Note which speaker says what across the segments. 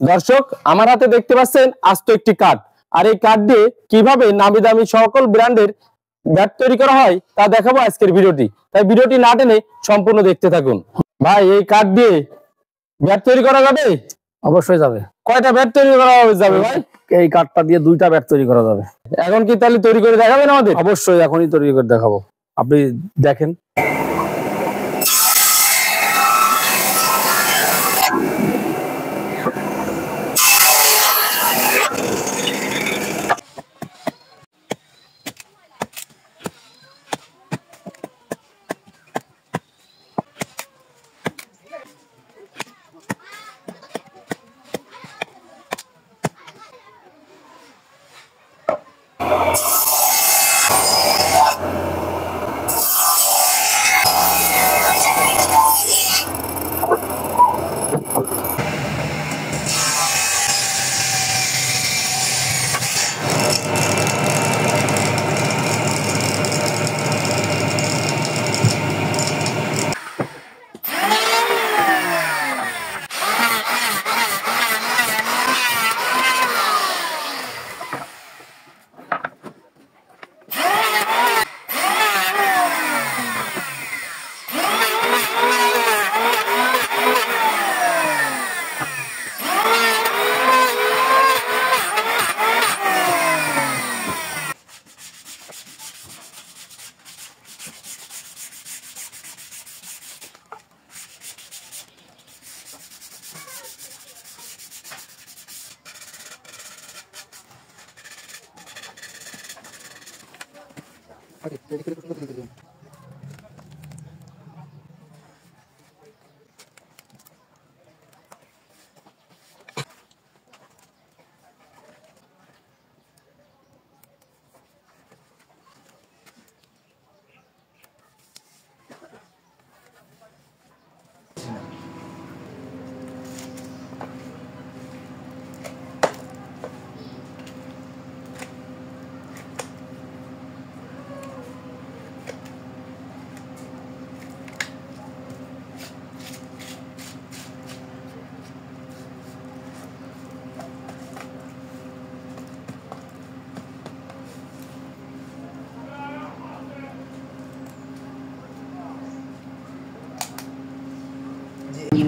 Speaker 1: দর্শক আমার হাতে দেখতে পাচ্ছেন আস্ত একটি কাঠ, আর এই কাঠ দিয়ে কিভাবে নামি দামি সকল ব্র্যান্ডের ব্যাট তৈরি করা হয় তা দেখাবো আজকের ভিডিওটি। তাই ভিডিওটি না টেনে সম্পূর্ণ দেখতে থাকুন। ভাই এই কাঠ দিয়ে ব্যাট তৈরি করা যাবে?
Speaker 2: অবশ্যই যাবে।
Speaker 1: কয়টা ব্যাট তৈরি করা যাবে ভাই?
Speaker 2: এই কাঠটা দিয়ে 2টা ব্যাট তৈরি করা যাবে।
Speaker 1: এখন কি তাহলে তৈরি করে দেখাবেন আমাদের?
Speaker 2: অবশ্যই এখনই তৈরি করে দেখাবো, আপনি দেখেন।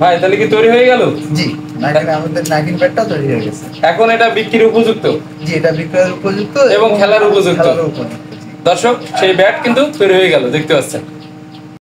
Speaker 1: ভাই তাহলে কি তৈরি হয়ে গেল?
Speaker 3: জি, আমাদের নাগিন ব্যাটটা তৈরি হয়ে গেছে।
Speaker 1: এখন এটা বিক্রির উপযুক্ত?
Speaker 3: জি, এটা বিক্রয়ের উপযুক্ত
Speaker 1: এবং খেলার উপযুক্ত। দর্শক সেই ব্যাট কিন্তু তৈরি হয়ে গেল, দেখতে পাচ্ছেন।